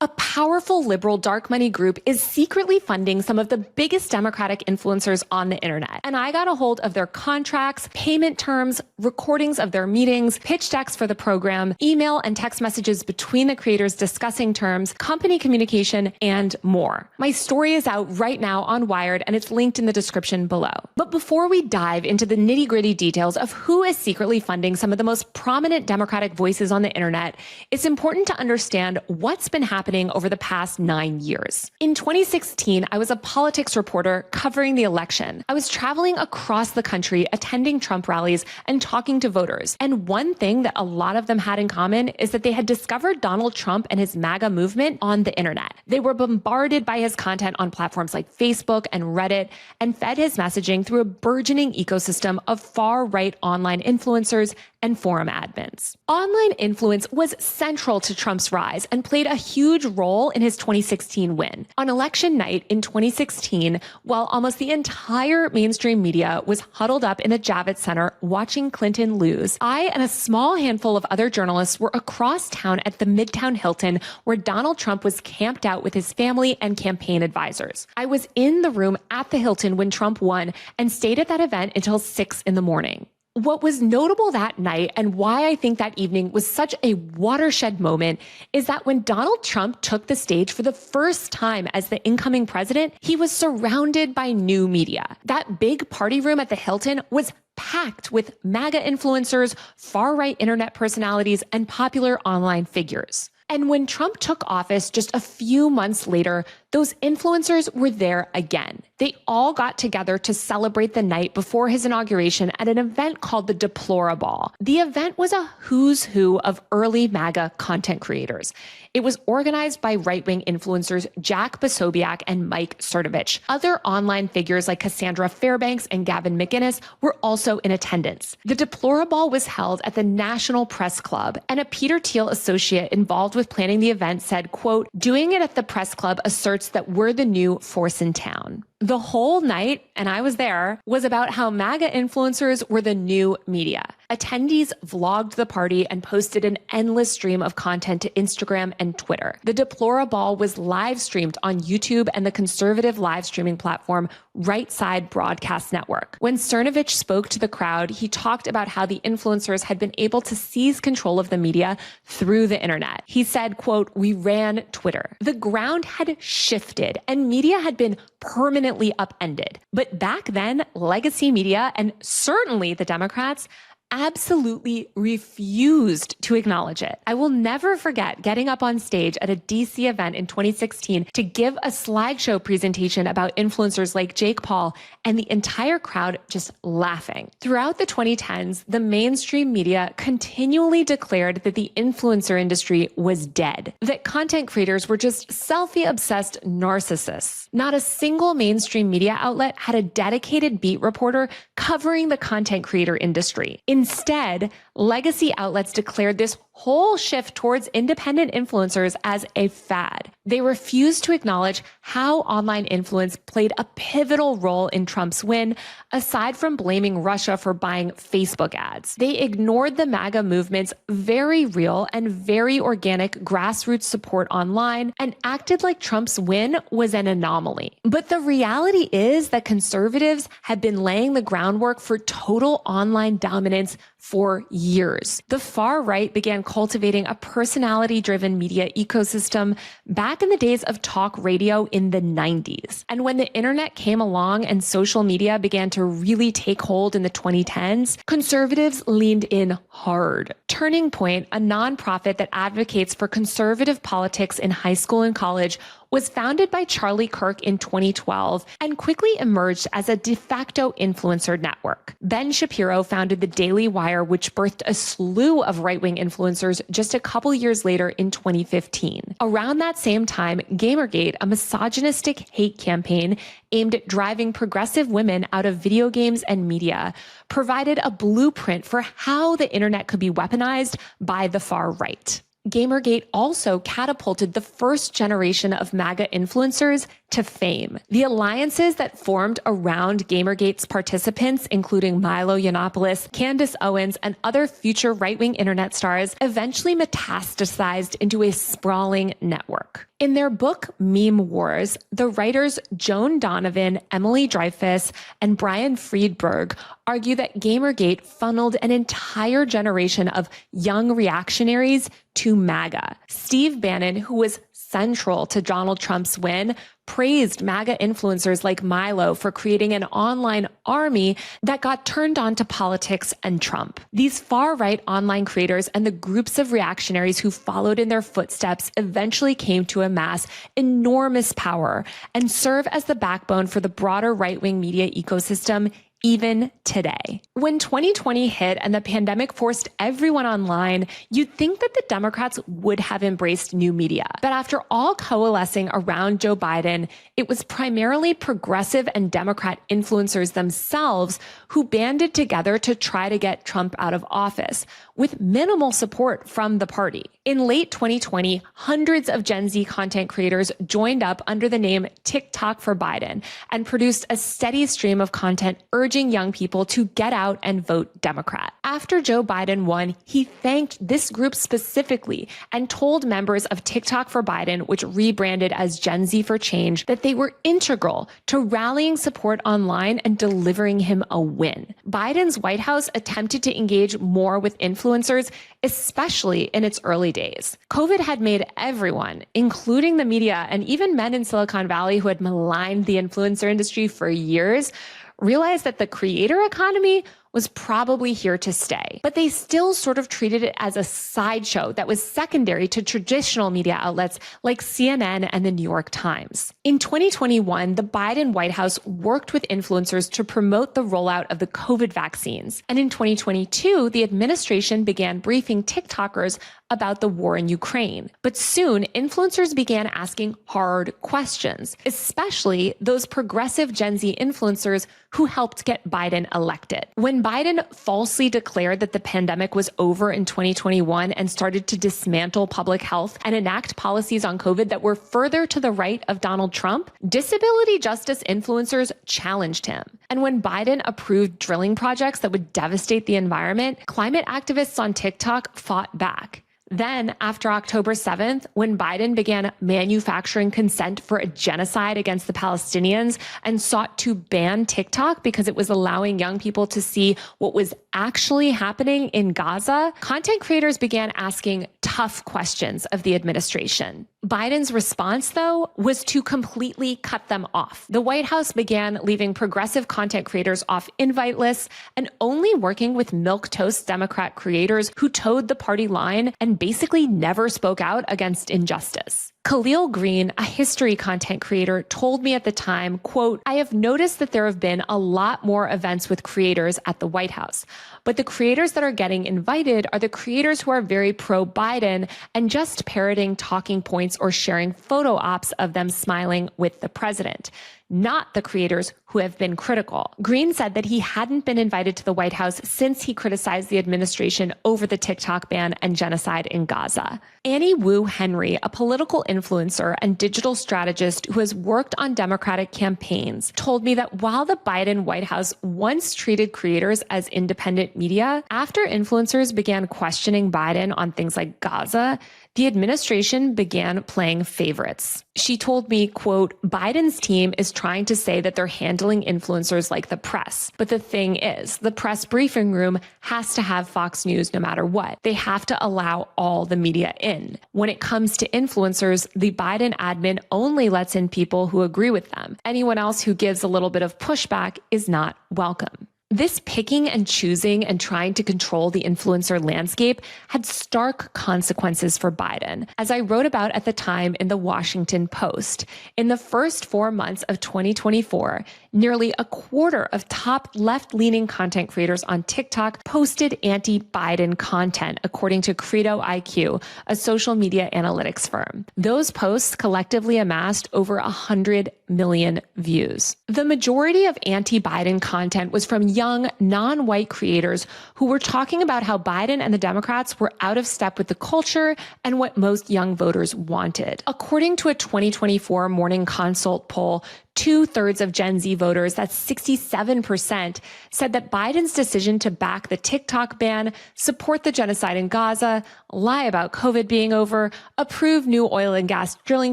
A powerful liberal dark money group is secretly funding some of the biggest Democratic influencers on the internet. And I got a hold of their contracts, payment terms, recordings of their meetings, pitch decks for the program, email and text messages between the creators discussing terms, company communication, and more. My story is out right now on Wired, and it's linked in the description below. But before we dive into the nitty-gritty details of who is secretly funding some of the most prominent Democratic voices on the internet, it's important to understand what's been happening over the past 9 years. In 2016, I was a politics reporter covering the election. I was traveling across the country, attending Trump rallies and talking to voters. And one thing that a lot of them had in common is that they had discovered Donald Trump and his MAGA movement on the internet. They were bombarded by his content on platforms like Facebook and Reddit and fed his messaging through a burgeoning ecosystem of far-right online influencers and forum admins. Online influence was central to Trump's rise and played a huge role in his 2016 win. On election night in 2016, while almost the entire mainstream media was huddled up in the Javits Center watching Clinton lose, I and a small handful of other journalists were across town at the Midtown Hilton, where Donald Trump was camped out with his family and campaign advisors. I was in the room at the Hilton when Trump won and stayed at that event until 6 in the morning. What was notable that night, and why I think that evening was such a watershed moment, is that when Donald Trump took the stage for the first time as the incoming president, he was surrounded by new media. That big party room at the Hilton was packed with MAGA influencers, far-right internet personalities, and popular online figures. And when Trump took office just a few months later, those influencers were there again. They all got together to celebrate the night before his inauguration at an event called the Deplorable. The event was a who's who of early MAGA content creators. It was organized by right-wing influencers Jack Posobiec and Mike Cernovich. Other online figures like Cassandra Fairbanks and Gavin McInnes were also in attendance. The Deplorable was held at the National Press Club, and a Peter Thiel associate involved with planning the event said, quote, "Doing it at the press club asserts that we're the new force in town." The whole night, and I was there, was about how MAGA influencers were the new media. Attendees vlogged the party and posted an endless stream of content to Instagram and Twitter. The Deplorable was live streamed on YouTube and the conservative live streaming platform Right Side Broadcast Network. When Cernovich spoke to the crowd, he talked about how the influencers had been able to seize control of the media through the internet. He said, quote, "We ran Twitter. The ground had shifted and media had been permanently upended. But back then, legacy media, and certainly the Democrats, absolutely refused to acknowledge it. I will never forget getting up on stage at a DC event in 2016 to give a slideshow presentation about influencers like Jake Paul and the entire crowd just laughing. Throughout the 2010s, the mainstream media continually declared that the influencer industry was dead, that content creators were just selfie-obsessed narcissists. Not a single mainstream media outlet had a dedicated beat reporter covering the content creator industry. Instead, legacy outlets declared this whole shift towards independent influencers as a fad. They refused to acknowledge how online influence played a pivotal role in Trump's win, aside from blaming Russia for buying Facebook ads. They ignored the MAGA movement's very real and very organic grassroots support online and acted like Trump's win was an anomaly. But the reality is that conservatives have been laying the groundwork for total online dominance for years. The far right began cultivating a personality-driven media ecosystem back in the days of talk radio in the 90s. And when the internet came along and social media began to really take hold in the 2010s, conservatives leaned in hard. Turning Point, a nonprofit that advocates for conservative politics in high school and college, was founded by Charlie Kirk in 2012 and quickly emerged as a de facto influencer network. Ben Shapiro founded the Daily Wire, which birthed a slew of right-wing influencers just a couple years later in 2015. Around that same time, Gamergate, a misogynistic hate campaign aimed at driving progressive women out of video games and media, provided a blueprint for how the internet could be weaponized by the far right. Gamergate also catapulted the first generation of MAGA influencers to fame. The alliances that formed around Gamergate's participants, including Milo Yiannopoulos, Candace Owens, and other future right-wing internet stars, eventually metastasized into a sprawling network. In their book, Meme Wars, the writers Joan Donovan, Emily Dreyfus, and Brian Friedberg argue that Gamergate funneled an entire generation of young reactionaries to MAGA. Steve Bannon, who was central to Donald Trump's win, praised MAGA influencers like Milo for creating an online army that got turned on to politics and Trump. These far-right online creators and the groups of reactionaries who followed in their footsteps eventually came to amass enormous power and serve as the backbone for the broader right-wing media ecosystem even today. When 2020 hit and the pandemic forced everyone online, you'd think that the Democrats would have embraced new media. But after all coalescing around Joe Biden, it was primarily progressive and Democrat influencers themselves who banded together to try to get Trump out of office, with minimal support from the party. In late 2020, hundreds of Gen Z content creators joined up under the name TikTok for Biden and produced a steady stream of content urging young people to get out and vote Democrat. After Joe Biden won, he thanked this group specifically and told members of TikTok for Biden, which rebranded as Gen Z for Change, that they were integral to rallying support online and delivering him a win. Biden's White House attempted to engage more with influencers, especially in its early days. COVID had made everyone, including the media and even men in Silicon Valley who had maligned the influencer industry for years, realize that the creator economy was probably here to stay. But they still sort of treated it as a sideshow that was secondary to traditional media outlets like CNN and the New York Times. In 2021, the Biden White House worked with influencers to promote the rollout of the COVID vaccines. And in 2022, the administration began briefing TikTokers about the war in Ukraine. But soon, influencers began asking hard questions, especially those progressive Gen Z influencers who helped get Biden elected. When Biden falsely declared that the pandemic was over in 2021 and started to dismantle public health and enact policies on COVID that were further to the right of Donald Trump, disability justice influencers challenged him. And when Biden approved drilling projects that would devastate the environment, climate activists on TikTok fought back. Then, after October 7th, when Biden began manufacturing consent for a genocide against the Palestinians and sought to ban TikTok because it was allowing young people to see what was actually happening in Gaza, content creators began asking tough questions of the administration. Biden's response, though, was to completely cut them off. The White House began leaving progressive content creators off invite lists and only working with milquetoast Democrat creators who towed the party line and basically never spoke out against injustice. Khalil Green, a history content creator, told me at the time, quote, "I have noticed that there have been a lot more events with creators at the White House, but the creators that are getting invited are the creators who are very pro-Biden and just parroting talking points or sharing photo ops of them smiling with the president, not the creators who have been critical." Green said that he hadn't been invited to the White House since he criticized the administration over the TikTok ban and genocide in Gaza. Annie Wu Henry, a political influencer and digital strategist who has worked on Democratic campaigns, told me that while the Biden White House once treated creators as independent media, after influencers began questioning Biden on things like Gaza, the administration began playing favorites. She told me, quote, "Biden's team is trying to say that they're handling influencers like the press. But the thing is, the press briefing room has to have Fox News no matter what. They have to allow all the media in. When it comes to influencers, the Biden admin only lets in people who agree with them. Anyone else who gives a little bit of pushback is not welcome." This picking and choosing and trying to control the influencer landscape had stark consequences for Biden, as I wrote about at the time in the Washington Post. In the first 4 months of 2024, nearly a quarter of top left-leaning content creators on TikTok posted anti-Biden content, according to Credo IQ, a social media analytics firm. Those posts collectively amassed over 100 million views. The majority of anti-Biden content was from young, non-white creators who were talking about how Biden and the Democrats were out of step with the culture and what most young voters wanted. According to a 2024 Morning Consult poll, 2/3 of Gen Z voters, that's 67%, said that Biden's decision to back the TikTok ban, support the genocide in Gaza, lie about COVID being over, approve new oil and gas drilling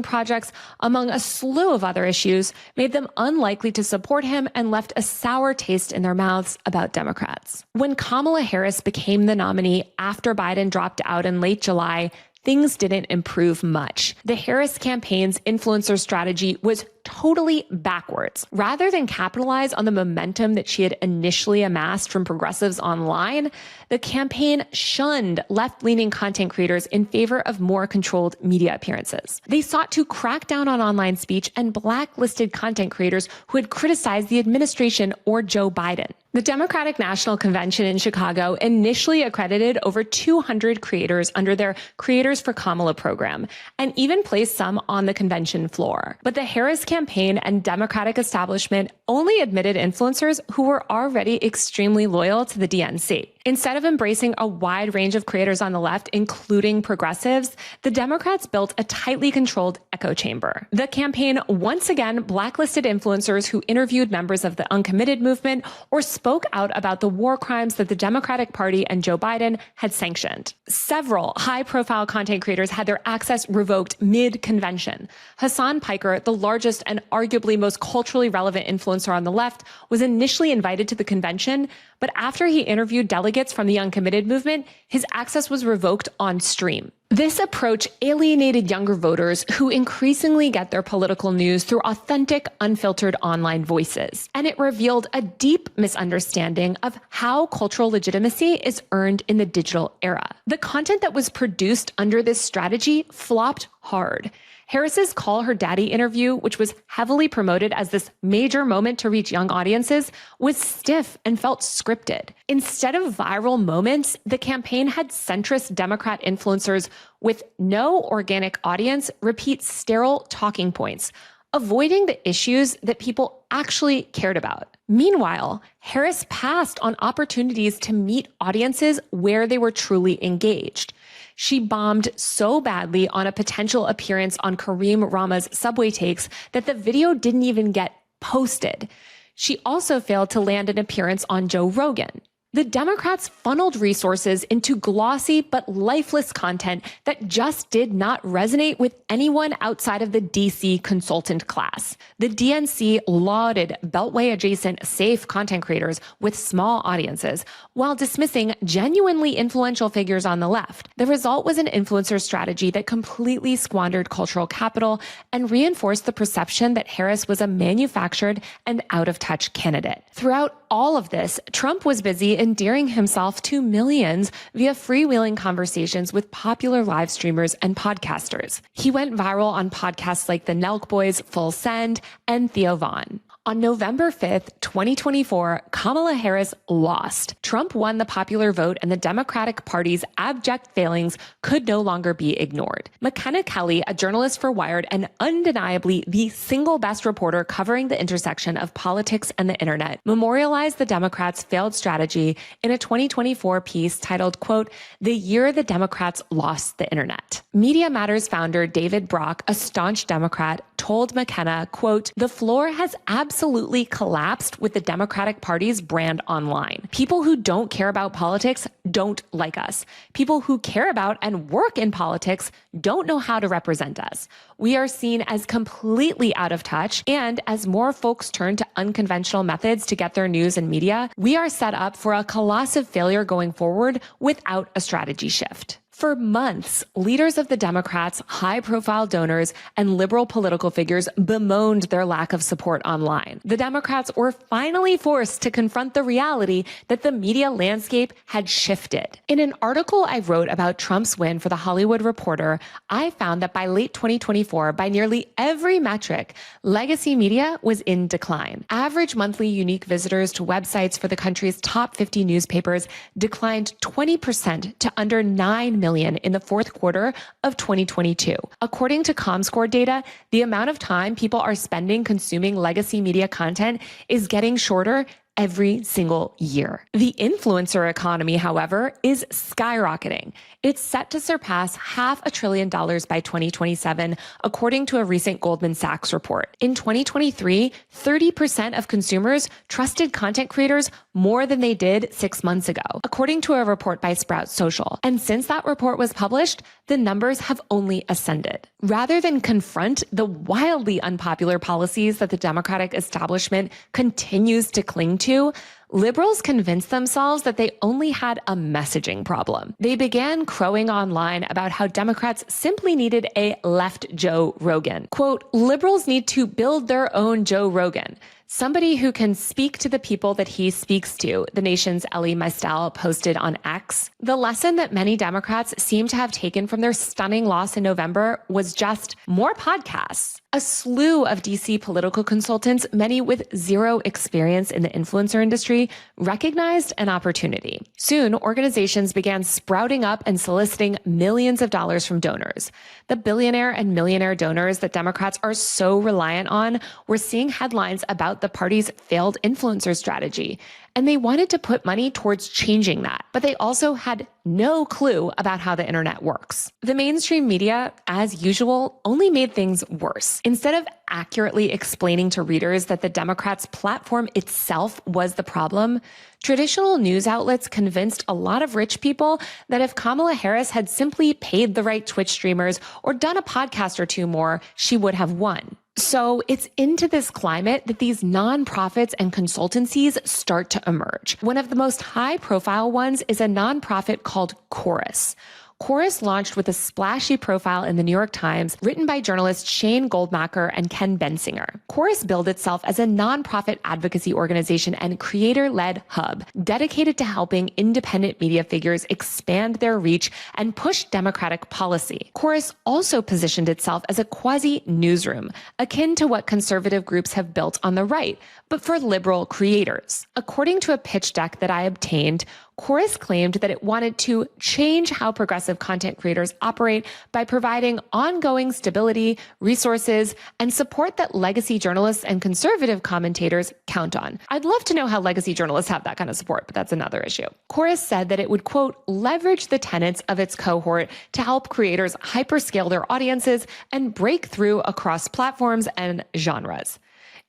projects, among a slew of other issues, made them unlikely to support him and left a sour taste in their mouths about Democrats. When Kamala Harris became the nominee after Biden dropped out in late July, things didn't improve much. The Harris campaign's influencer strategy was totally backwards. Rather than capitalize on the momentum that she had initially amassed from progressives online, the campaign shunned left-leaning content creators in favor of more controlled media appearances. They sought to crack down on online speech and blacklisted content creators who had criticized the administration or Joe Biden. The Democratic National Convention in Chicago initially accredited over 200 creators under their Creators for Kamala program, and even placed some on the convention floor. But the Harris campaign and Democratic establishment only admitted influencers who were already extremely loyal to the DNC. Instead of embracing a wide range of creators on the left, including progressives, the Democrats built a tightly controlled echo chamber. The campaign once again blacklisted influencers who interviewed members of the uncommitted movement or spoke out about the war crimes that the Democratic Party and Joe Biden had sanctioned. Several high-profile content creators had their access revoked mid-convention. Hassan Piker, the largest and arguably most culturally relevant influencer on the left, was initially invited to the convention, but after he interviewed delegates from the uncommitted movement, his access was revoked on stream. This approach alienated younger voters who increasingly get their political news through authentic, unfiltered online voices. And it revealed a deep misunderstanding of how cultural legitimacy is earned in the digital era. The content that was produced under this strategy flopped hard. Harris's Call Her Daddy interview, which was heavily promoted as this major moment to reach young audiences, was stiff and felt scripted. Instead of viral moments, the campaign had centrist Democrat influencers with no organic audience repeat sterile talking points, avoiding the issues that people actually cared about. Meanwhile, Harris passed on opportunities to meet audiences where they were truly engaged. She bombed so badly on a potential appearance on Kareem Rama's Subway Takes that the video didn't even get posted. She also failed to land an appearance on Joe Rogan. The Democrats funneled resources into glossy but lifeless content that just did not resonate with anyone outside of the DC consultant class. The DNC lauded Beltway-adjacent safe content creators with small audiences, while dismissing genuinely influential figures on the left. The result was an influencer strategy that completely squandered cultural capital and reinforced the perception that Harris was a manufactured and out-of-touch candidate. Throughout all of this, Trump was busy endearing himself to millions via freewheeling conversations with popular live streamers and podcasters. He went viral on podcasts like the Nelk Boys, Full Send, and Theo Vaughn. On November 5th, 2024, Kamala Harris lost. Trump won the popular vote, and the Democratic Party's abject failings could no longer be ignored. McKenna Kelly, a journalist for Wired and undeniably the single best reporter covering the intersection of politics and the internet, memorialized the Democrats' failed strategy in a 2024 piece titled, quote, "The Year the Democrats Lost the Internet." Media Matters founder David Brock, a staunch Democrat, told McKenna, quote, "The floor has absolutely collapsed with the Democratic Party's brand online. People who don't care about politics don't like us. People who care about and work in politics don't know how to represent us. We are seen as completely out of touch, and as more folks turn to unconventional methods to get their news and media, we are set up for a colossal failure going forward without a strategy shift." For months, leaders of the Democrats, high-profile donors, and liberal political figures bemoaned their lack of support online. The Democrats were finally forced to confront the reality that the media landscape had shifted. In an article I wrote about Trump's win for The Hollywood Reporter, I found that by late 2024, by nearly every metric, legacy media was in decline. Average monthly unique visitors to websites for the country's top 50 newspapers declined 20% to under 9 million in the fourth quarter of 2022. According to Comscore data, the amount of time people are spending consuming legacy media content is getting shorter every single year. The influencer economy, however, is skyrocketing. It's set to surpass $500 billion by 2027, according to a recent Goldman Sachs report. In 2023, 30% of consumers trusted content creators more than they did 6 months ago, according to a report by Sprout Social. And since that report was published, the numbers have only ascended. Rather than confront the wildly unpopular policies that the Democratic establishment continues to cling to, liberals convinced themselves that they only had a messaging problem. They began crowing online about how Democrats simply needed a left Joe Rogan. Quote, liberals need to build their own Joe Rogan, somebody who can speak to the people that he speaks to, the Nation's Elie Mystal posted on X. The lesson that many Democrats seem to have taken from their stunning loss in November was just more podcasts. A slew of DC political consultants, many with zero experience in the influencer industry, recognized an opportunity. Soon, organizations began sprouting up and soliciting millions of dollars from donors. The billionaire and millionaire donors that Democrats are so reliant on were seeing headlines about the party's failed influencer strategy, and they wanted to put money towards changing that. But they also had no clue about how the internet works. The mainstream media, as usual, only made things worse. Instead of accurately explaining to readers that the Democrats' platform itself was the problem, traditional news outlets convinced a lot of rich people that if Kamala Harris had simply paid the right Twitch streamers or done a podcast or two more, she would have won. So it's into this climate that these nonprofits and consultancies start to emerge. One of the most high-profile ones is a nonprofit called Chorus. Chorus launched with a splashy profile in the New York Times written by journalists Shane Goldmacher and Ken Bensinger. Chorus billed itself as a nonprofit advocacy organization and creator-led hub dedicated to helping independent media figures expand their reach and push democratic policy. Chorus also positioned itself as a quasi-newsroom, akin to what conservative groups have built on the right, but for liberal creators. According to a pitch deck that I obtained, Chorus claimed that it wanted to change how progressive content creators operate by providing ongoing stability, resources, and support that legacy journalists and conservative commentators count on. I'd love to know how legacy journalists have that kind of support, but that's another issue. Chorus said that it would, quote, leverage the tenets of its cohort to help creators hyperscale their audiences and break through across platforms and genres.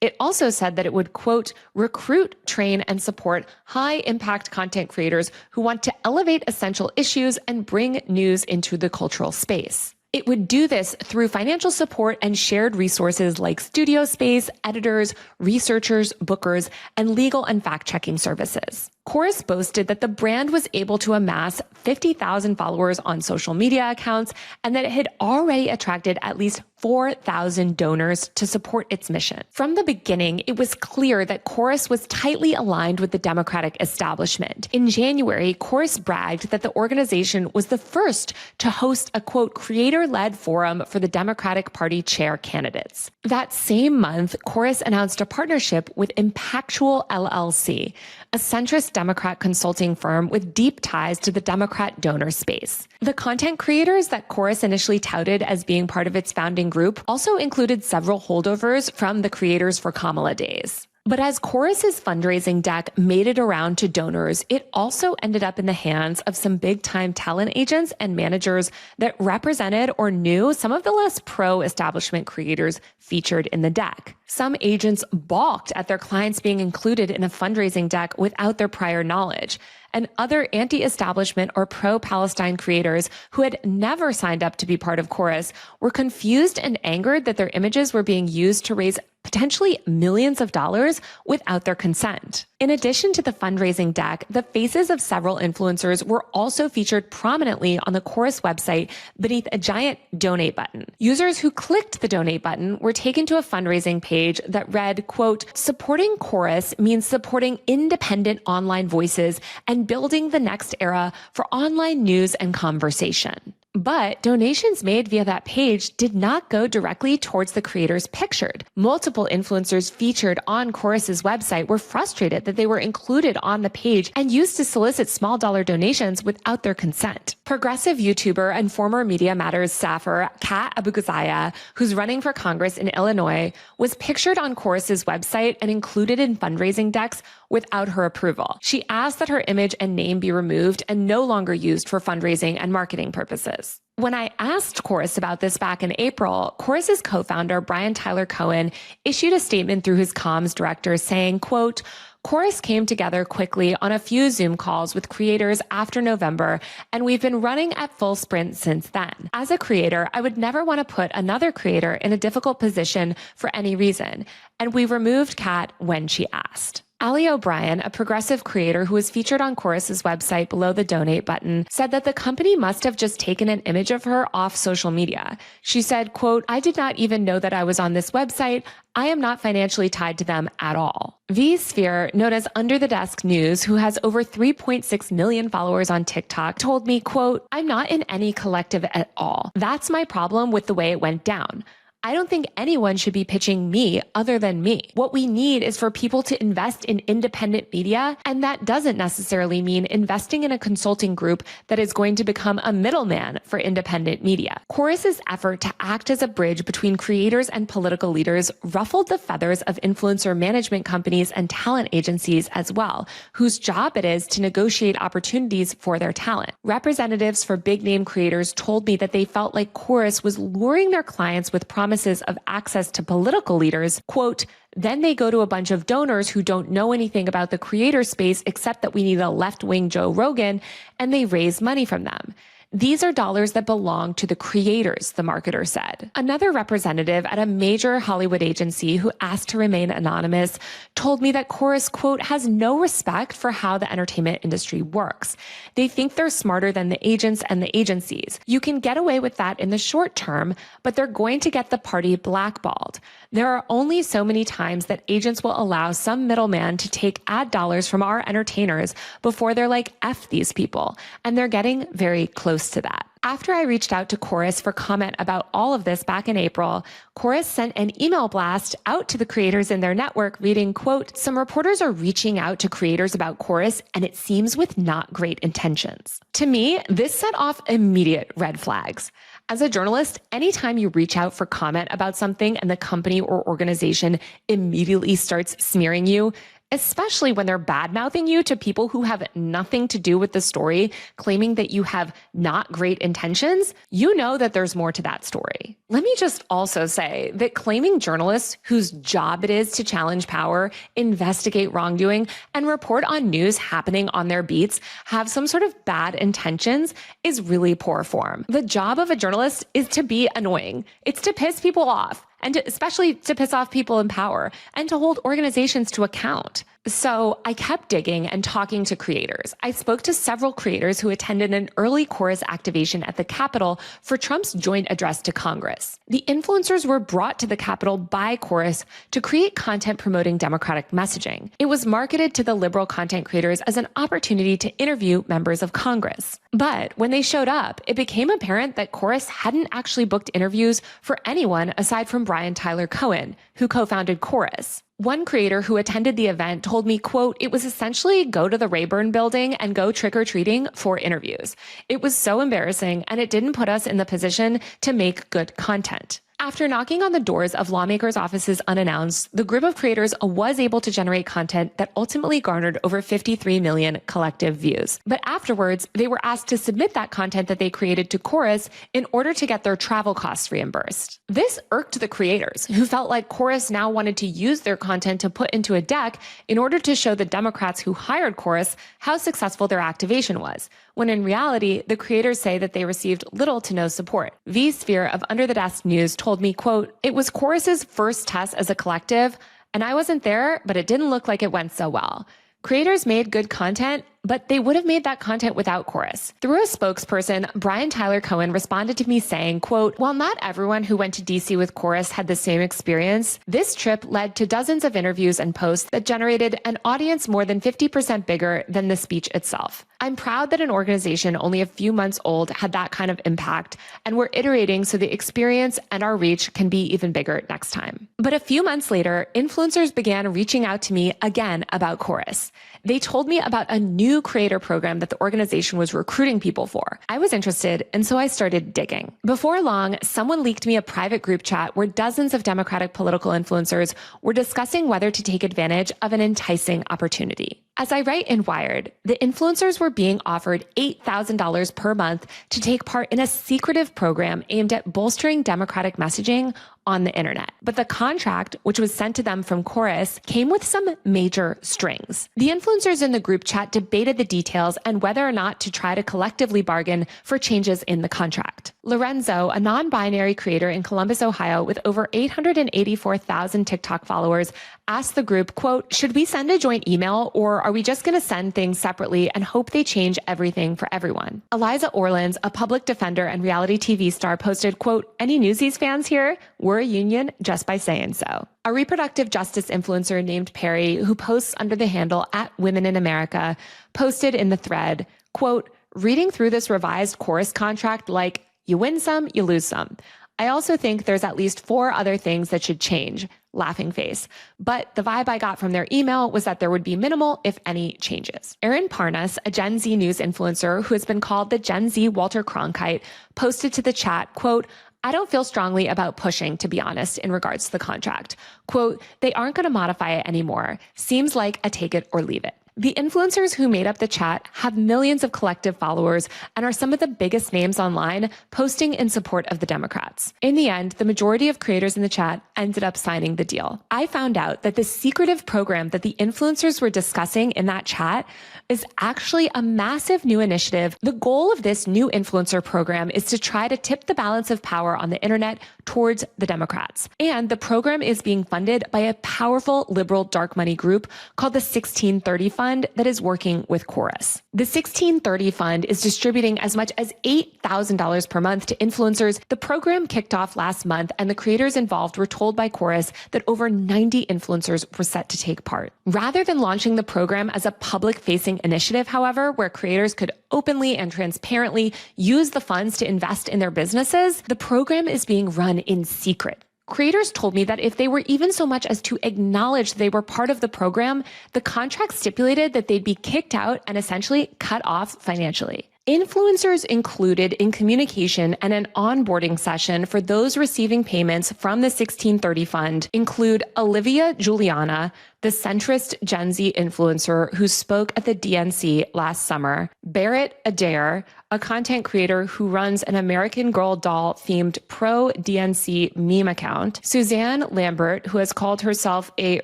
It also said that it would, quote, recruit, train, and support high-impact content creators who want to elevate essential issues and bring news into the cultural space. It would do this through financial support and shared resources like studio space, editors, researchers, bookers, and legal and fact-checking services. Chorus boasted that the brand was able to amass 50,000 followers on social media accounts and that it had already attracted at least 4,000 donors to support its mission. From the beginning, it was clear that Chorus was tightly aligned with the Democratic establishment. In January, Chorus bragged that the organization was the first to host a, quote, creator-led forum for the Democratic Party chair candidates. That same month, Chorus announced a partnership with Impactual LLC, a centrist Democrat consulting firm with deep ties to the Democrat donor space. The content creators that Chorus initially touted as being part of its founding group also included several holdovers from the Creators for Kamala days. But as Chorus's fundraising deck made it around to donors, it also ended up in the hands of some big-time talent agents and managers that represented or knew some of the less pro-establishment creators featured in the deck. Some agents balked at their clients being included in a fundraising deck without their prior knowledge, and other anti-establishment or pro-Palestine creators who had never signed up to be part of Chorus were confused and angered that their images were being used to raise potentially millions of dollars without their consent. In addition to the fundraising deck, the faces of several influencers were also featured prominently on the Chorus website beneath a giant donate button. Users who clicked the donate button were taken to a fundraising page that read, quote, supporting Chorus means supporting independent online voices and building the next era for online news and conversation. But donations made via that page did not go directly towards the creators pictured. Multiple influencers featured on Chorus's website were frustrated that they were included on the page and used to solicit small dollar donations without their consent. Progressive YouTuber and former Media Matters staffer Kat Abugazaya, who's running for Congress in Illinois, was pictured on Chorus's website and included in fundraising decks without her approval. She asked that her image and name be removed and no longer used for fundraising and marketing purposes. When I asked Chorus about this back in April, Chorus's co-founder, Brian Tyler Cohen, issued a statement through his comms director saying, quote, Chorus came together quickly on a few Zoom calls with creators after November, and we've been running at full sprint since then. As a creator, I would never want to put another creator in a difficult position for any reason, and we removed Kat when she asked. Ali O'Brien, a progressive creator who was featured on Chorus's website below the donate button, said that the company must have just taken an image of her off social media. She said, quote, I did not even know that I was on this website. I am not financially tied to them at all. V-Sphere, known as Under the Desk News, who has over 3.6 million followers on TikTok, told me, quote, I'm not in any collective at all. That's my problem with the way it went down. I don't think anyone should be pitching me other than me. What we need is for people to invest in independent media, and that doesn't necessarily mean investing in a consulting group that is going to become a middleman for independent media. Chorus's effort to act as a bridge between creators and political leaders ruffled the feathers of influencer management companies and talent agencies as well, whose job it is to negotiate opportunities for their talent. Representatives for big-name creators told me that they felt like Chorus was luring their clients with promises of access to political leaders, quote, then they go to a bunch of donors who don't know anything about the creator space except that we need a left-wing Joe Rogan, and they raise money from them. These are dollars that belong to the creators, the marketer said. Another representative at a major Hollywood agency who asked to remain anonymous told me that Chorus, quote, has no respect for how the entertainment industry works. They think they're smarter than the agents and the agencies. You can get away with that in the short term, but they're going to get the party blackballed. There are only so many times that agents will allow some middleman to take ad dollars from our entertainers before they're like, F these people. And they're getting very close to that. After I reached out to Chorus for comment about all of this back in April, Chorus sent an email blast out to the creators in their network reading, quote, some reporters are reaching out to creators about Chorus and it seems with not great intentions. To me, this set off immediate red flags. As a journalist, anytime you reach out for comment about something and the company or organization immediately starts smearing you, especially when they're bad-mouthing you to people who have nothing to do with the story, claiming that you have not great intentions, you know that there's more to that story. Let me just also say that claiming journalists whose job it is to challenge power, investigate wrongdoing, and report on news happening on their beats have some sort of bad intentions is really poor form. The job of a journalist is to be annoying. It's to piss people off. And especially to piss off people in power and to hold organizations to account. So I kept digging and talking to creators. I spoke to several creators who attended an early Chorus activation at the Capitol for Trump's joint address to Congress. The influencers were brought to the Capitol by Chorus to create content promoting Democratic messaging. It was marketed to the liberal content creators as an opportunity to interview members of Congress. But when they showed up, it became apparent that Chorus hadn't actually booked interviews for anyone aside from Brian Tyler Cohen, who co-founded Chorus. One creator who attended the event told me, quote, it was essentially go to the Rayburn building and go trick-or-treating for interviews. It was so embarrassing and it didn't put us in the position to make good content. After knocking on the doors of lawmakers' offices unannounced, the group of creators was able to generate content that ultimately garnered over 53 million collective views. But afterwards, they were asked to submit that content that they created to Chorus in order to get their travel costs reimbursed. This irked the creators, who felt like Chorus now wanted to use their content to put into a deck in order to show the Democrats who hired Chorus how successful their activation was, when in reality, the creators say that they received little to no support. V-Sphere of Under the Desk News told me, quote, it was Chorus's first test as a collective, and I wasn't there, but it didn't look like it went so well. Creators made good content, but they would have made that content without Chorus. Through a spokesperson, Brian Tyler Cohen responded to me saying, quote, while not everyone who went to DC with Chorus had the same experience, this trip led to dozens of interviews and posts that generated an audience more than 50% bigger than the speech itself. I'm proud that an organization only a few months old had that kind of impact, and we're iterating so the experience and our reach can be even bigger next time. But a few months later, influencers began reaching out to me again about Chorus. They told me about a new creator program that the organization was recruiting people for. I was interested, and so I started digging. Before long, someone leaked me a private group chat where dozens of Democratic political influencers were discussing whether to take advantage of an enticing opportunity. As I write in Wired, the influencers were being offered $8,000 per month to take part in a secretive program aimed at bolstering Democratic messaging on the internet. But the contract, which was sent to them from Chorus, came with some major strings. The influencers in the group chat debated the details and whether or not to try to collectively bargain for changes in the contract. Lorenzo, a non-binary creator in Columbus, Ohio, with over 884,000 TikTok followers, asked the group, quote, "Should we send a joint email, or are we just going to send things separately and hope they change everything for everyone?" Eliza Orlins, a public defender and reality TV star, posted, quote, "Any Newsies fans here? We're a union just by saying so." A reproductive justice influencer named Perry, who posts under the handle @WomenInAmerica, posted in the thread, quote, "Reading through this revised Chorus contract, like, you win some, you lose some. I also think there's at least 4 other things that should change." Laughing face. But the vibe I got from their email was that there would be minimal, if any, changes. Erin Parnas, a Gen Z news influencer who has been called the Gen Z Walter Cronkite, posted to the chat, quote, "I don't feel strongly about pushing, to be honest, in regards to the contract. Quote, they aren't going to modify it anymore. Seems like a take it or leave it." The influencers who made up the chat have millions of collective followers and are some of the biggest names online posting in support of the Democrats. In the end, the majority of creators in the chat ended up signing the deal. I found out that the secretive program that the influencers were discussing in that chat is actually a massive new initiative. The goal of this new influencer program is to try to tip the balance of power on the internet towards the Democrats. And the program is being funded by a powerful liberal dark money group called the 1630 Fund that is working with Chorus. The 1630 Fund is distributing as much as $8,000 per month to influencers. The program kicked off last month, and the creators involved were told by Chorus that over 90 influencers were set to take part. Rather than launching the program as a public-facing initiative, however, where creators could openly and transparently use the funds to invest in their businesses, the program is being run in secret. Creators told me that if they were even so much as to acknowledge they were part of the program, the contract stipulated that they'd be kicked out and essentially cut off financially. Influencers included in communication and an onboarding session for those receiving payments from the 1630 Fund include Olivia Juliana, the centrist Gen Z influencer who spoke at the DNC last summer, Barrett Adair, a content creator who runs an American Girl doll themed pro-DNC meme account, Suzanne Lambert, who has called herself a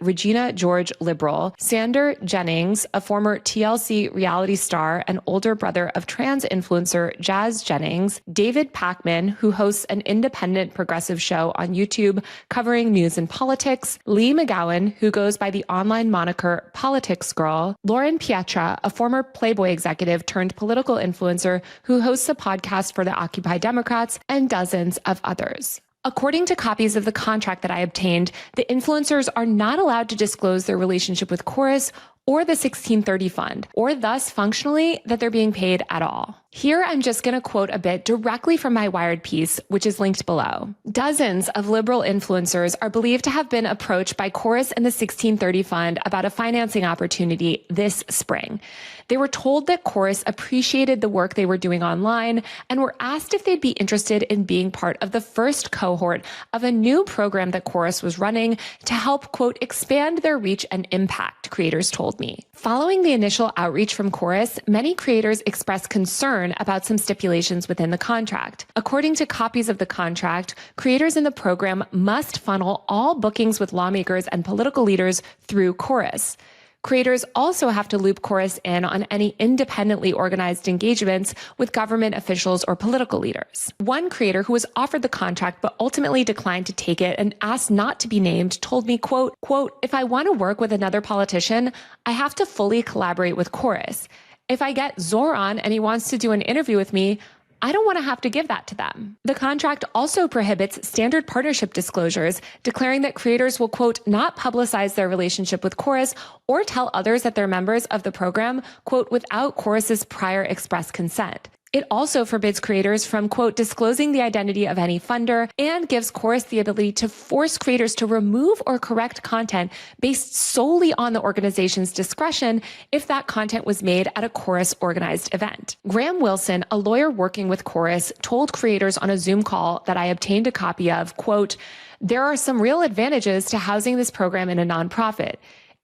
Regina George liberal, Sander Jennings, a former TLC reality star and older brother of trans influencer Jazz Jennings, David Pakman, who hosts an independent progressive show on YouTube covering news and politics, Lee McGowan, who goes by the online moniker Politics Girl, Lauren Pietra, a former Playboy executive turned political influencer who hosts a podcast for the Occupy Democrats, and dozens of others. According to copies of the contract that I obtained, the influencers are not allowed to disclose their relationship with Chorus or the 1630 Fund, or thus functionally that they're being paid at all. Here, I'm just going to quote a bit directly from my Wired piece, which is linked below. Dozens of liberal influencers are believed to have been approached by Chorus and the 1630 Fund about a financing opportunity this spring. They were told that Chorus appreciated the work they were doing online and were asked if they'd be interested in being part of the first cohort of a new program that Chorus was running to help, quote, expand their reach and impact, creators told me. Following the initial outreach from Chorus, many creators expressed concern about some stipulations within the contract. According to copies of the contract, creators in the program must funnel all bookings with lawmakers and political leaders through Chorus. Creators also have to loop Chorus in on any independently organized engagements with government officials or political leaders. One creator who was offered the contract but ultimately declined to take it and asked not to be named told me, quote, "If I want to work with another politician, I have to fully collaborate with Chorus. If I get Zor on and he wants to do an interview with me, I don't want to have to give that to them. The contract also prohibits standard partnership disclosures, declaring that creators will, quote, not publicize their relationship with Chorus or tell others that they're members of the program, quote, without Chorus's prior express consent. It also forbids creators from, quote, disclosing the identity of any funder and gives Chorus the ability to force creators to remove or correct content based solely on the organization's discretion if that content was made at a Chorus organized event. Graham Wilson, a lawyer working with Chorus, told creators on a Zoom call that I obtained a copy of, quote, there are some real advantages to housing this program in a nonprofit.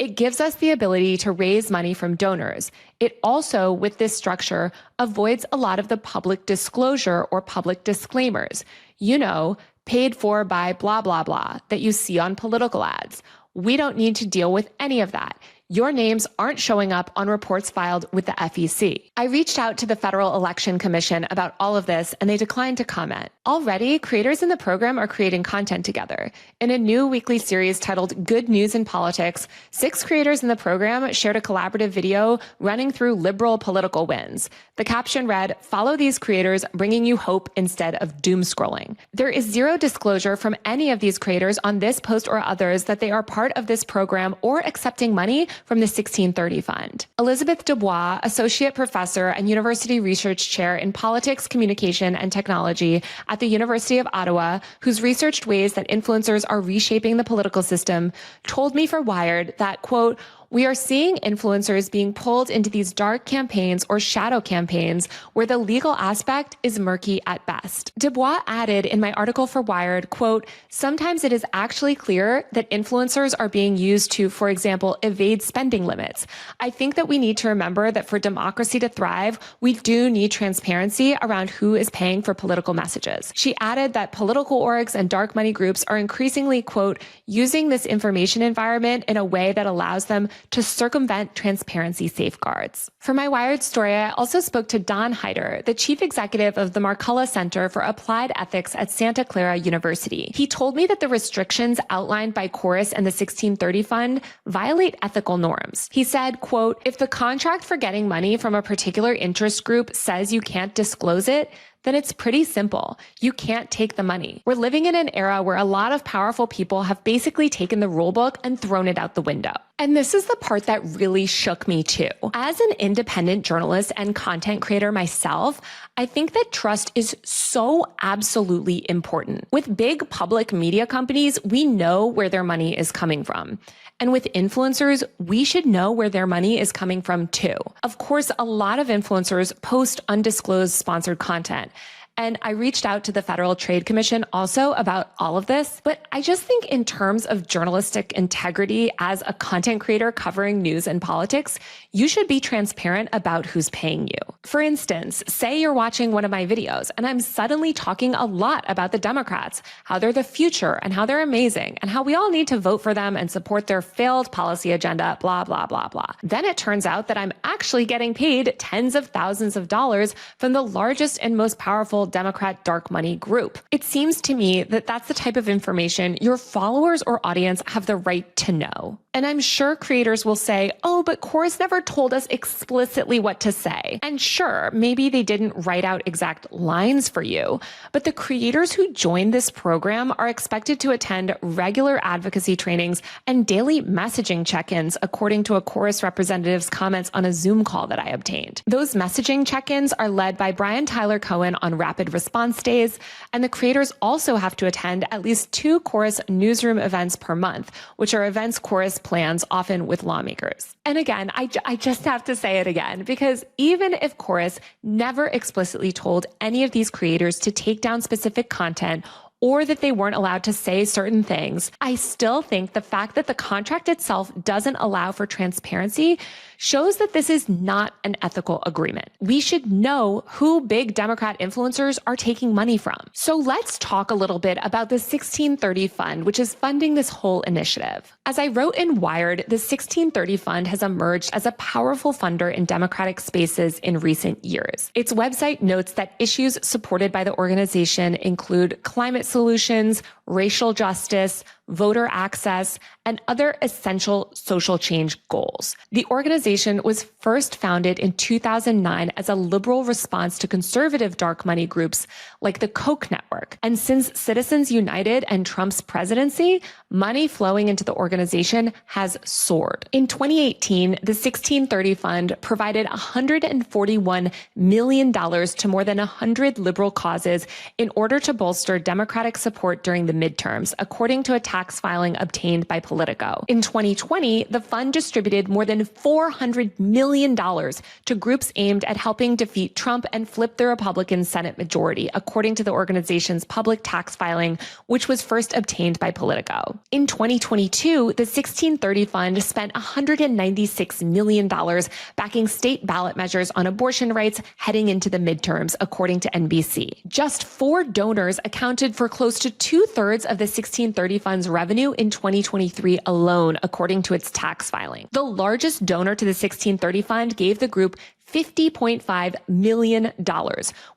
It gives us the ability to raise money from donors. It also, with this structure, avoids a lot of the public disclosure or public disclaimers. You know, paid for by blah, blah, blah, that you see on political ads. We don't need to deal with any of that. Your names aren't showing up on reports filed with the FEC. I reached out to the Federal Election Commission about all of this, and they declined to comment. Already, creators in the program are creating content together. In a new weekly series titled Good News in Politics, 6 creators in the program shared a collaborative video running through liberal political wins. The caption read, "Follow these creators, bringing you hope instead of doom scrolling." There is zero disclosure from any of these creators on this post or others that they are part of this program or accepting money from the 1630 Fund. Elizabeth Dubois, associate professor and university research chair in politics, communication, and technology at the University of Ottawa, who's researched ways that influencers are reshaping the political system, told me for Wired that, quote, we are seeing influencers being pulled into these dark campaigns or shadow campaigns where the legal aspect is murky at best. Dubois added in my article for Wired, quote, sometimes it is actually clear that influencers are being used to, for example, evade spending limits. I think that we need to remember that for democracy to thrive, we do need transparency around who is paying for political messages. She added that political orgs and dark money groups are increasingly, quote, using this information environment in a way that allows them to circumvent transparency safeguards. For my Wired story, I also spoke to Don Hyder, the chief executive of the Marcella Center for Applied Ethics at Santa Clara University. He told me that the restrictions outlined by Chorus and the 1630 Fund violate ethical norms. He said, quote, if the contract for getting money from a particular interest group says you can't disclose it, then it's pretty simple. You can't take the money. We're living in an era where a lot of powerful people have basically taken the rule book and thrown it out the window. And this is the part that really shook me too. As an independent journalist and content creator myself, I think that trust is so absolutely important. With big public media companies, we know where their money is coming from. And with influencers, we should know where their money is coming from too. Of course, a lot of influencers post undisclosed sponsored content. And I reached out to the Federal Trade Commission also about all of this. But I just think in terms of journalistic integrity as a content creator covering news and politics, you should be transparent about who's paying you. For instance, say you're watching one of my videos and I'm suddenly talking a lot about the Democrats, how they're the future and how they're amazing and how we all need to vote for them and support their failed policy agenda, blah, blah, blah, blah. Then it turns out that I'm actually getting paid tens of thousands of dollars from the largest and most powerful Democrat dark money group. It seems to me that that's the type of information your followers or audience have the right to know. And I'm sure creators will say, oh, but Chorus never told us explicitly what to say. And sure, maybe they didn't write out exact lines for you, but the creators who joined this program are expected to attend regular advocacy trainings and daily messaging check-ins, according to a Chorus representative's comments on a Zoom call that I obtained. Those messaging check-ins are led by Brian Tyler Cohen on rapid response days, and the creators also have to attend at least 2 Chorus newsroom events per month, which are events Chorus plans, often with lawmakers. And again, I just have to say it again, because even if Chorus never explicitly told any of these creators to take down specific content or that they weren't allowed to say certain things, I still think the fact that the contract itself doesn't allow for transparency shows that this is not an ethical agreement. We should know who big Democrat influencers are taking money from. So let's talk a little bit about the 1630 Fund, which is funding this whole initiative. As I wrote in Wired, the 1630 Fund has emerged as a powerful funder in Democratic spaces in recent years. Its website notes that issues supported by the organization include climate solutions, racial justice, voter access, and other essential social change goals. The organization was first founded in 2009 as a liberal response to conservative dark money groups like the Koch network. And since Citizens United and Trump's presidency, money flowing into the organization has soared. In 2018, the 1630 Fund provided $141 million to more than 100 liberal causes in order to bolster Democratic support during the midterms, according to a tax filing obtained by Politico. In 2020, the fund distributed more than $400 million to groups aimed at helping defeat Trump and flip the Republican Senate majority, according to the organization's public tax filing, which was first obtained by Politico. In 2022, the 1630 Fund spent $196 million backing state ballot measures on abortion rights heading into the midterms, according to NBC. Just 4 donors accounted for close to 2/3 of the 1630 Fund's revenue in 2023 alone, according to its tax filing. The largest donor to the 1630 Fund gave the group $50.5 million,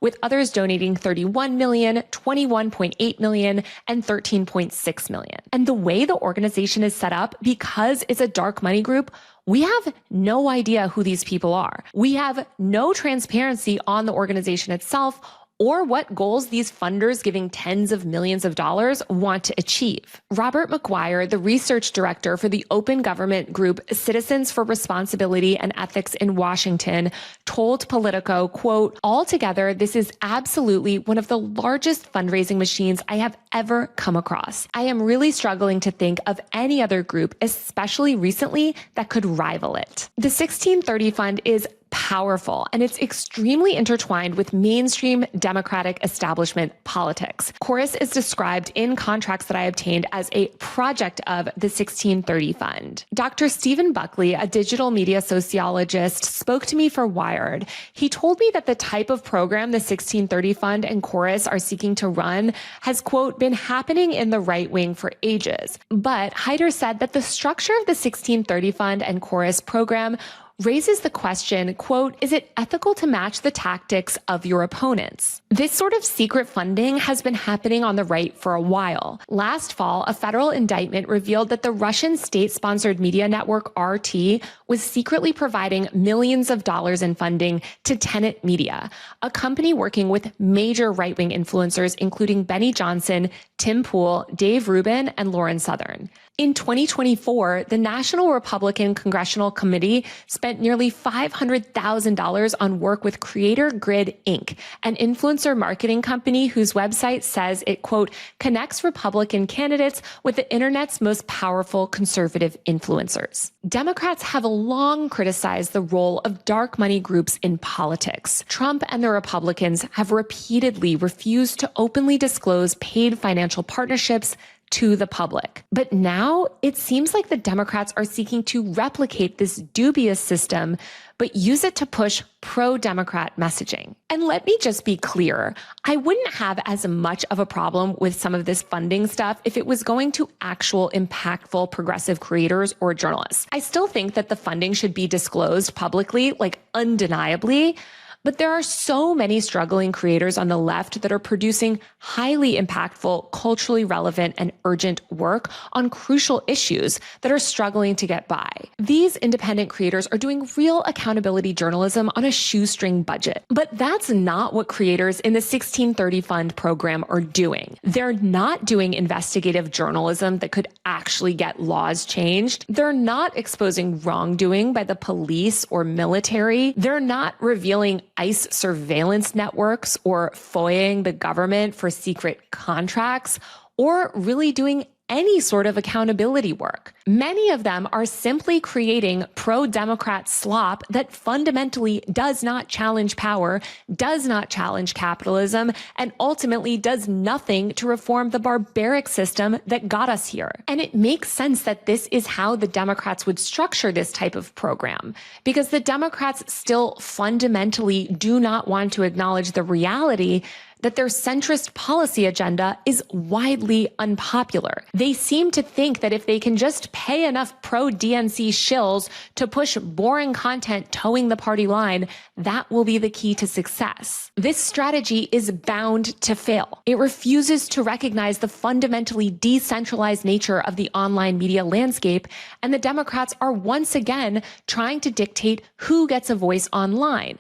with others donating $31 million, $21.8 million, and $13.6 million. And the way the organization is set up, because it's a dark money group, we have no idea who these people are. We have no transparency on the organization itself or what goals these funders giving tens of millions of dollars want to achieve. Robert McGuire, the research director for the open government group Citizens for Responsibility and Ethics in Washington, told Politico, quote, "Altogether, this is absolutely one of the largest fundraising machines I have ever come across. I am really struggling to think of any other group, especially recently, that could rival it." The 1630 Fund is powerful, and it's extremely intertwined with mainstream Democratic establishment politics. Chorus is described in contracts that I obtained as a project of the 1630 Fund. Dr. Stephen Buckley, a digital media sociologist, spoke to me for Wired. He told me that the type of program the 1630 Fund and Chorus are seeking to run has, quote, been happening in the right wing for ages. But Hyder said that the structure of the 1630 Fund and Chorus program raises the question, quote, is it ethical to match the tactics of your opponents? This sort of secret funding has been happening on the right for a while. Last fall, a federal indictment revealed that the Russian state-sponsored media network RT was secretly providing millions of dollars in funding to Tenet Media, a company working with major right-wing influencers, including Benny Johnson, Tim Pool, Dave Rubin, and Lauren Southern. In 2024, the National Republican Congressional Committee spent nearly $500,000 on work with Creator Grid, Inc., an influencer marketing company whose website says it, quote, connects Republican candidates with the internet's most powerful conservative influencers. Democrats have long criticized the role of dark money groups in politics. Trump and the Republicans have repeatedly refused to openly disclose paid financial partnerships to the public. But now it seems like the Democrats are seeking to replicate this dubious system, but use it to push pro-Democrat messaging. And let me just be clear, I wouldn't have as much of a problem with some of this funding stuff if it was going to actual impactful progressive creators or journalists. I still think that the funding should be disclosed publicly, like undeniably. But there are so many struggling creators on the left that are producing highly impactful, culturally relevant, and urgent work on crucial issues that are struggling to get by. These independent creators are doing real accountability journalism on a shoestring budget. But that's not what creators in the 1630 Fund program are doing. They're not doing investigative journalism that could actually get laws changed. They're not exposing wrongdoing by the police or military. They're not revealing ICE surveillance networks or FOIAing the government for secret contracts, or really doing any sort of accountability work. Many of them are simply creating pro-Democrat slop that fundamentally does not challenge power, does not challenge capitalism, and ultimately does nothing to reform the barbaric system that got us here. And it makes sense that this is how the Democrats would structure this type of program, because the Democrats still fundamentally do not want to acknowledge the reality that their centrist policy agenda is widely unpopular. They seem to think that if they can just pay enough pro-DNC shills to push boring content towing the party line, that will be the key to success. This strategy is bound to fail. It refuses to recognize the fundamentally decentralized nature of the online media landscape, and the Democrats are once again trying to dictate who gets a voice online.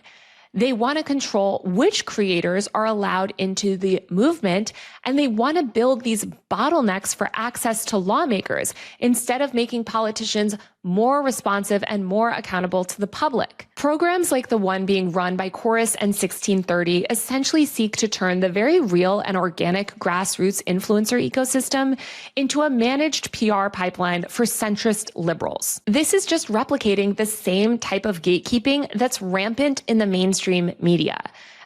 They want to control which creators are allowed into the movement, and they want to build these bottlenecks for access to lawmakers instead of making politicians more responsive and more accountable to the public. Programs like the one being run by Chorus and 1630 essentially seek to turn the very real and organic grassroots influencer ecosystem into a managed PR pipeline for centrist liberals. This is just replicating the same type of gatekeeping that's rampant in the mainstream media.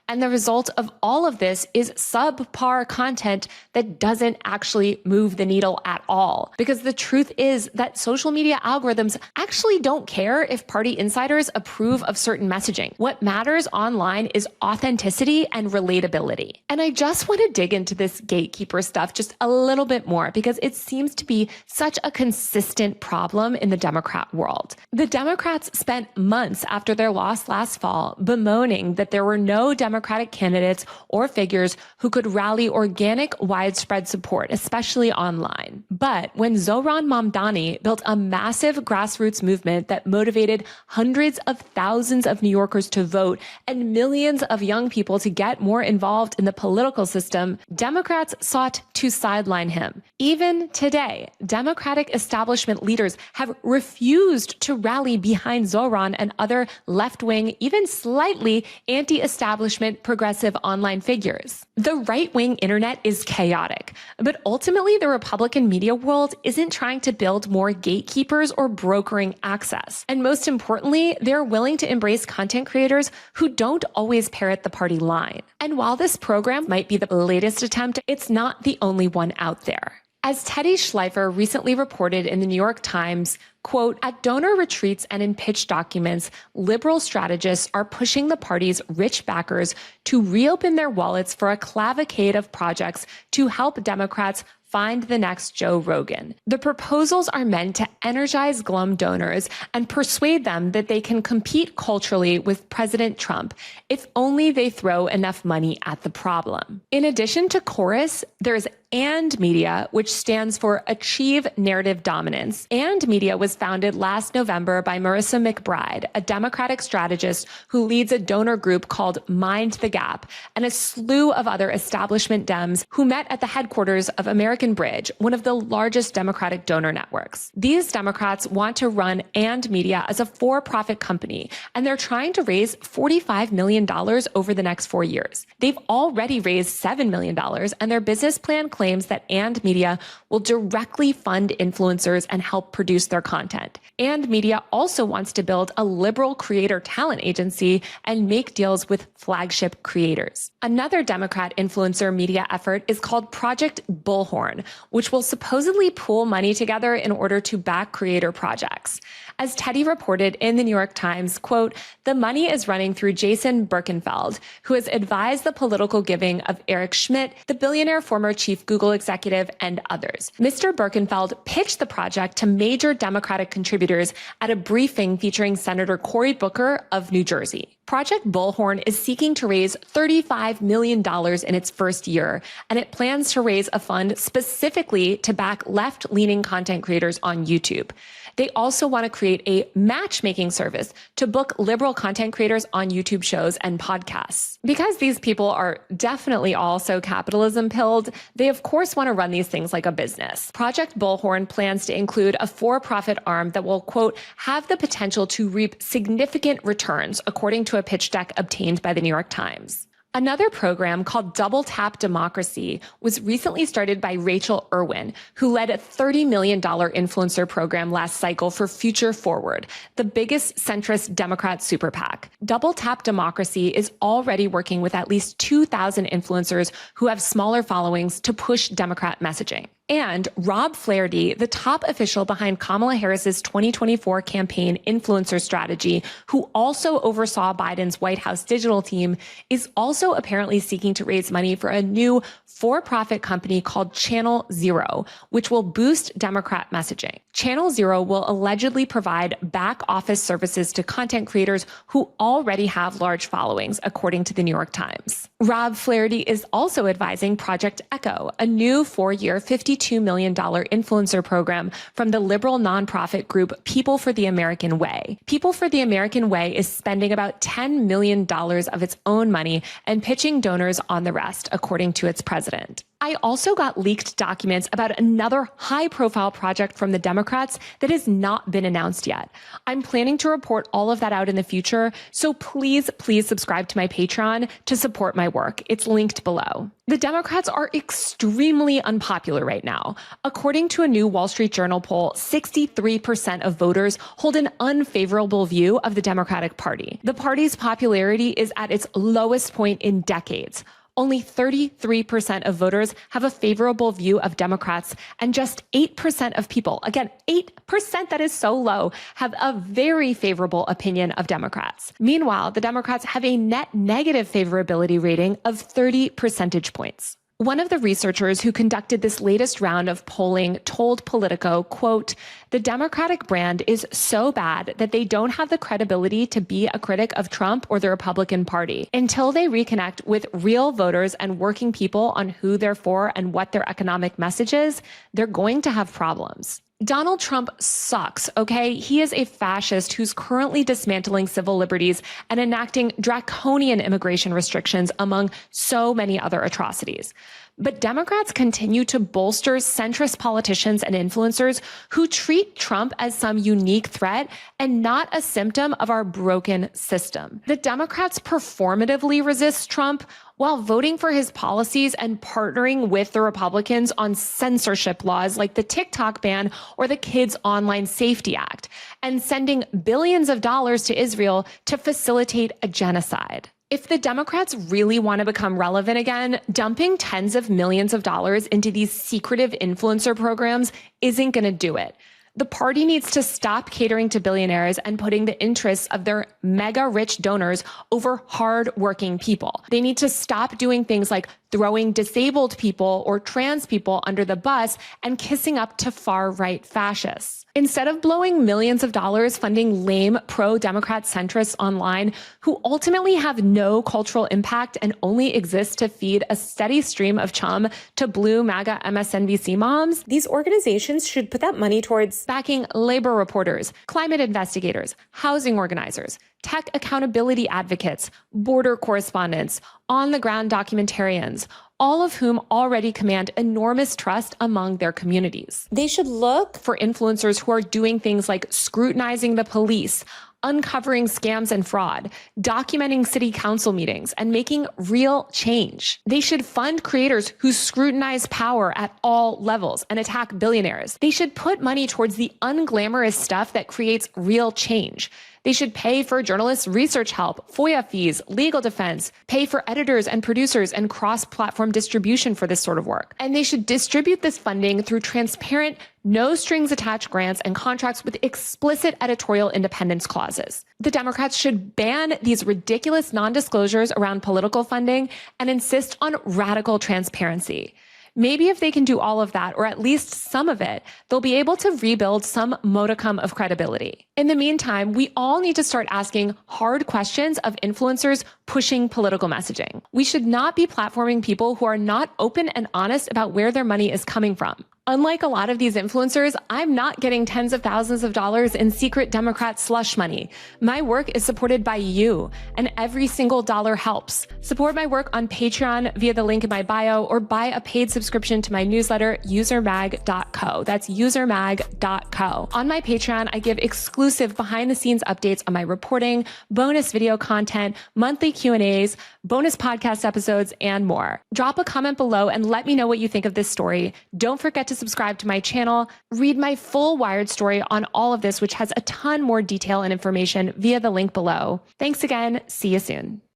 And the result of all of this is subpar content that doesn't actually move the needle at all. Because the truth is that social media algorithms actually don't care if party insiders approve of certain messaging. What matters online is authenticity and relatability. And I just want to dig into this gatekeeper stuff just a little bit more because it seems to be such a consistent problem in the Democrat world. The Democrats spent months after their loss last fall bemoaning that there were no Democratic candidates or figures who could rally organic, widespread support, especially online. But when Zohran Mamdani built a massive grassroots movement that motivated hundreds of thousands of New Yorkers to vote and millions of young people to get more involved in the political system, Democrats sought to sideline him. Even today, Democratic establishment leaders have refused to rally behind Zohran and other left-wing, even slightly anti-establishment progressive online figures. The right-wing internet is chaotic, but ultimately the Republican media world isn't trying to build more gatekeepers or brokering access. And most importantly, they're willing to embrace content creators who don't always parrot the party line. And while this program might be the latest attempt, it's not the only one out there. As Teddy Schleifer recently reported in the New York Times, quote, at donor retreats and in pitch documents, liberal strategists are pushing the party's rich backers to reopen their wallets for a cavalcade of projects to help Democrats find the next Joe Rogan. The proposals are meant to energize glum donors and persuade them that they can compete culturally with President Trump if only they throw enough money at the problem. In addition to Chorus, there's And Media, which stands for Achieve Narrative Dominance. And Media was founded last November by Marissa McBride, a Democratic strategist who leads a donor group called Mind the Gap, and a slew of other establishment Dems who met at the headquarters of American Bridge, one of the largest Democratic donor networks. These Democrats want to run And Media as a for-profit company, and they're trying to raise $45 million over the next 4 years. They've already raised $7 million, and their business plan claims that And Media will directly fund influencers and help produce their content. And Media also wants to build a liberal creator talent agency and make deals with flagship creators. Another Democrat influencer media effort is called Project Bullhorn, which will supposedly pool money together in order to back creator projects. As Teddy reported in the New York Times, quote, the money is running through Jason Birkenfeld, who has advised the political giving of Eric Schmidt, the billionaire former chief Google executive, and others. Mr. Birkenfeld pitched the project to major Democratic contributors at a briefing featuring Senator Cory Booker of New Jersey. Project Bullhorn is seeking to raise $35 million in its first year, and it plans to raise a fund specifically to back left-leaning content creators on YouTube. They also want to create a matchmaking service to book liberal content creators on YouTube shows and podcasts. Because these people are definitely also capitalism pilled, they of course want to run these things like a business. Project Bullhorn plans to include a for-profit arm that will, quote, have the potential to reap significant returns, according to a pitch deck obtained by the New York Times. Another program called Double Tap Democracy was recently started by Rachel Irwin, who led a $30 million influencer program last cycle for Future Forward, the biggest centrist Democrat super PAC. Double Tap Democracy is already working with at least 2,000 influencers who have smaller followings to push Democrat messaging. And Rob Flaherty, the top official behind Kamala Harris's 2024 campaign influencer strategy, who also oversaw Biden's White House digital team, is also apparently seeking to raise money for a new for-profit company called Channel Zero, which will boost Democrat messaging. Channel Zero will allegedly provide back office services to content creators who already have large followings, according to the New York Times. Rob Flaherty is also advising Project Echo, a new 4-year, $52 million influencer program from the liberal nonprofit group People for the American Way. People for the American Way is spending about $10 million of its own money and pitching donors on the rest, according to its president. I also got leaked documents about another high-profile project from the Democrats that has not been announced yet. I'm planning to report all of that out in the future, so please subscribe to my Patreon to support my work. It's linked below. The Democrats are extremely unpopular right now. According to a new Wall Street Journal poll, 63% of voters hold an unfavorable view of the Democratic Party. The party's popularity is at its lowest point in decades. Only 33% of voters have a favorable view of Democrats, and just 8% of people, again, 8%, that is so low, have a very favorable opinion of Democrats. Meanwhile, the Democrats have a net negative favorability rating of 30 percentage points. One of the researchers who conducted this latest round of polling told Politico, quote, "The Democratic brand is so bad that they don't have the credibility to be a critic of Trump or the Republican Party. Until they reconnect with real voters and working people on who they're for and what their economic message is, they're going to have problems." Donald Trump sucks, okay? He is a fascist who's currently dismantling civil liberties and enacting draconian immigration restrictions, among so many other atrocities. But Democrats continue to bolster centrist politicians and influencers who treat Trump as some unique threat and not a symptom of our broken system. The Democrats performatively resist Trump while voting for his policies and partnering with the Republicans on censorship laws like the TikTok ban or the Kids Online Safety Act, and sending billions of dollars to Israel to facilitate a genocide. If the Democrats really want to become relevant again, dumping tens of millions of dollars into these secretive influencer programs isn't going to do it. The party needs to stop catering to billionaires and putting the interests of their mega rich donors over hard-working people. They need to stop doing things like throwing disabled people or trans people under the bus and kissing up to far-right fascists. Instead of blowing millions of dollars funding lame pro-Democrat centrists online who ultimately have no cultural impact and only exist to feed a steady stream of chum to blue MAGA MSNBC moms, these organizations should put that money towards backing labor reporters, climate investigators, housing organizers, tech accountability advocates, border correspondents, on-the-ground documentarians, all of whom already command enormous trust among their communities. They should look for influencers who are doing things like scrutinizing the police, uncovering scams and fraud, documenting city council meetings, and making real change. They should fund creators who scrutinize power at all levels and attack billionaires. They should put money towards the unglamorous stuff that creates real change. They should pay for journalists' research help, FOIA fees, legal defense, pay for editors and producers, and cross-platform distribution for this sort of work. And they should distribute this funding through transparent, no-strings-attached grants and contracts with explicit editorial independence clauses. The Democrats should ban these ridiculous non-disclosures around political funding and insist on radical transparency. Maybe if they can do all of that, or at least some of it, they'll be able to rebuild some modicum of credibility. In the meantime, we all need to start asking hard questions of influencers pushing political messaging. We should not be platforming people who are not open and honest about where their money is coming from. Unlike a lot of these influencers, I'm not getting tens of thousands of dollars in secret Democrat slush money. My work is supported by you, and every single dollar helps. Support my work on Patreon via the link in my bio, or buy a paid subscription to my newsletter, usermag.co. That's usermag.co. On my Patreon, I give exclusive behind-the-scenes updates on my reporting, bonus video content, monthly Q&As, bonus podcast episodes, and more. Drop a comment below and let me know what you think of this story. Don't forget to subscribe to my channel. Read my full Wired story on all of this, which has a ton more detail and information via the link below. Thanks again. See you soon.